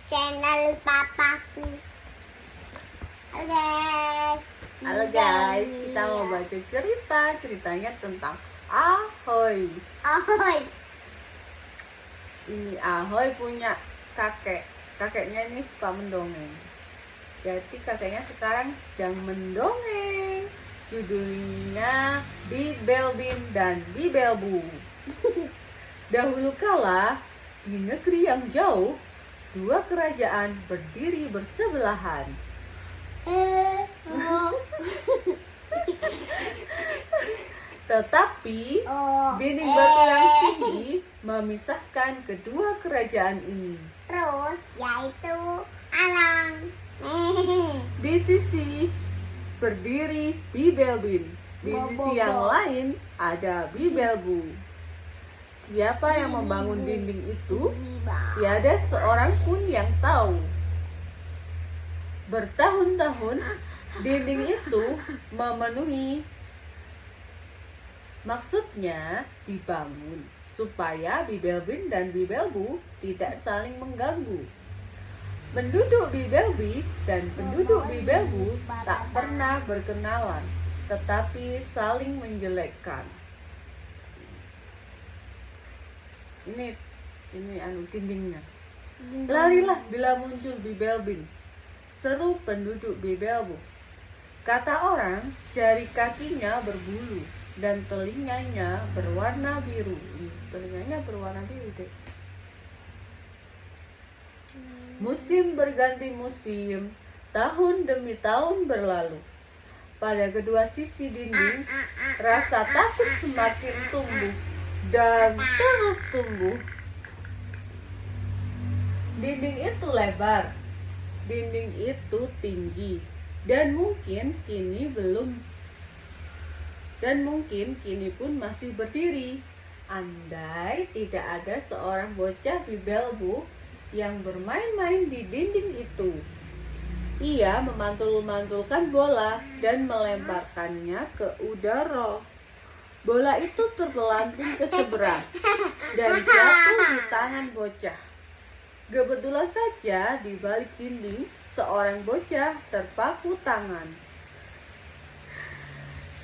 channel papaku. Halo guys. Halo guys, kita mau baca cerita. Ceritanya tentang Ahoy. Ahoy. Ini Ahoy punya kakek. Kakeknya ini suka mendongeng. Jadi kakeknya sekarang sedang mendongeng. Judulnya Bibelbin dan Bibelbu. Dahulu kala, di negeri yang jauh, dua kerajaan berdiri bersebelahan. Tetapi dinding batu yang tinggi memisahkan kedua kerajaan ini. Terus yaitu alang. Di sisi berdiri Bibelbin, di sisi yang lain ada Bibelbu. Siapa yang membangun dinding itu? Tiada seorang pun yang tahu. Bertahun-tahun dinding itu memenuhi. Maksudnya dibangun supaya Bibelbin dan Bibelbu tidak saling mengganggu. Penduduk Bibelbi dan penduduk Bibelbu tak pernah berkenalan, tetapi saling menjelekkan. Ini dindingnya. Larilah bila muncul Bibelbin, seru penduduk Bibelbu. Kata orang, jari kakinya berbulu dan telinganya berwarna biru. Telinganya berwarna biru deh. Musim berganti musim, tahun demi tahun berlalu. Pada kedua sisi dinding, rasa takut semakin tumbuh dan terus tumbuh. Dinding itu lebar, dinding itu tinggi, dan mungkin kini pun masih berdiri. Andai tidak ada seorang bocah Bibelbu yang bermain-main di dinding itu. Ia memantul-mantulkan bola dan melemparkannya ke udara. Bola itu terpelanting ke seberang dan jatuh di tangan bocah. Kebetulan saja di balik dinding seorang bocah terpaku tangan.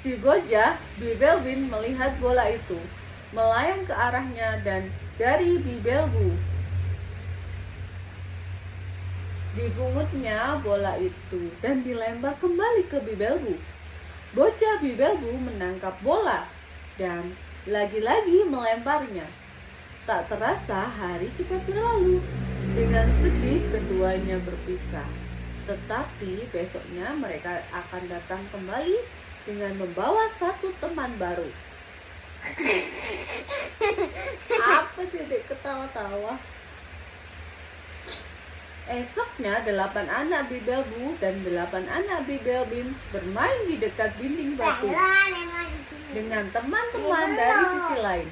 Si bocah Bibelbin melihat bola itu melayang ke arahnya dan dari Bibelbu. Dibungutnya bola itu dan dilempar kembali ke Bibelbu. Bocah Bibelbu menangkap bola dan lagi-lagi melemparnya. Tak terasa hari cepat berlalu. Dengan sedih keduanya berpisah. Tetapi besoknya mereka akan datang kembali dengan membawa satu teman baru. Apa sih dek ketawa-tawa? Esoknya 8 anak Bibelbu dan 8 anak Bibelbin bermain di dekat dinding batu dengan teman-teman dari sisi lain.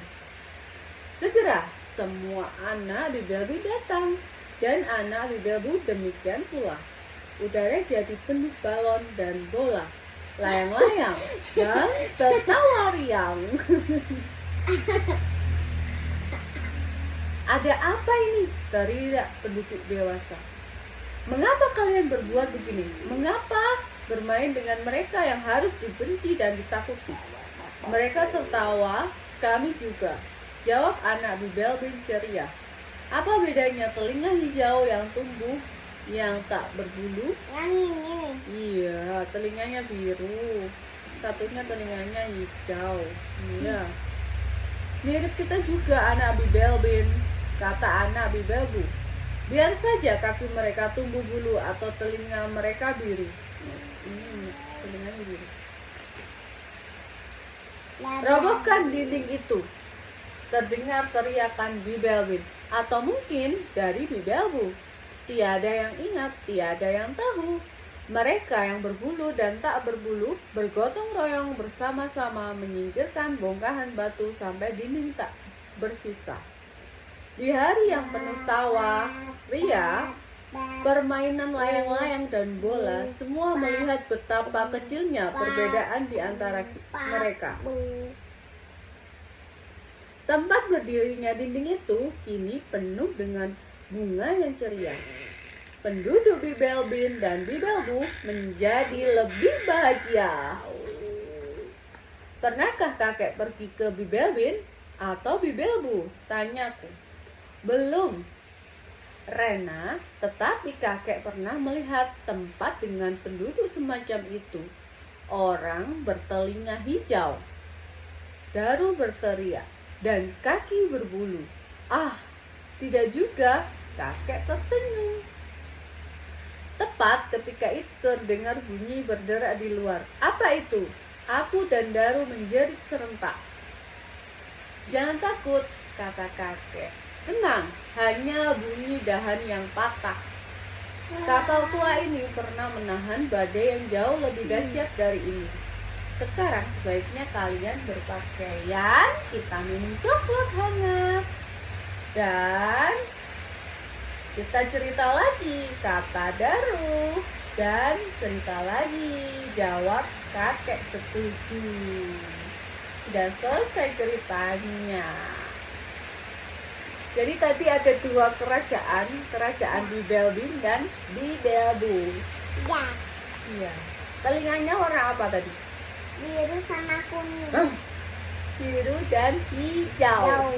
Segera semua anak Bibelbi datang dan anak Bibelbu demikian pula. Udara jadi penuh balon dan bola, layang-layang dan tertawa riang. Ada apa ini? Teriak penduduk dewasa. Mengapa kalian berbuat begini? Mengapa bermain dengan mereka yang harus dibenci dan ditakuti? Mereka tertawa, kami juga. Jawab anak Bibelbin ceria. Apa bedanya telinga hijau yang tumbuh yang tak berbulu? Yang ini. Iya, telinganya biru. Satunya telinganya hijau. Iya. Mirip kita juga anak Bibelbin, kata anak Bibelbu. Biar saja kaki mereka tumbuh bulu atau telinga mereka biru. Telinganya biru. Robohkan dinding itu. Terdengar teriakan Bibelbin, atau mungkin dari Bibelbu. Tiada yang ingat, tiada yang tahu. Mereka yang berbulu dan tak berbulu bergotong royong bersama-sama menyingkirkan bongkahan batu sampai dinding tak bersisa. Di hari yang penuh tawa, ria, permainan layang-layang dan bola, semua melihat betapa kecilnya perbedaan di antara mereka. Tempat berdirinya dinding itu kini penuh dengan bunga yang ceria. penduduk Bibelbin dan Bibelbu menjadi lebih bahagia. Pernahkah kakek pergi ke Bibelbin atau Bibelbu? Tanyaku. Belum, Rena, tetapi kakek pernah melihat tempat dengan penduduk semacam itu. Orang bertelinga hijau, daru berteriak, dan kaki berbulu. Ah, tidak juga, kakek tersenyum. Tepat ketika itu terdengar bunyi berderak di luar. Apa itu? Aku dan Daru menjerit serentak. Jangan takut, kata kakek. Tenang, hanya bunyi dahan yang patah. Kapal tua ini pernah menahan badai yang jauh lebih dahsyat dari ini. Sekarang sebaiknya kalian berpakaian, kita minum coklat hangat. Dan kita cerita lagi, kata Daru. Dan cerita lagi, jawab kakek setuju. Sudah selesai ceritanya. Jadi tadi ada dua kerajaan Bibelbin dan Bibelbu. Ya, Iya. Telinganya warna apa tadi? biru sama kuning. Biru dan hijau. Jauh.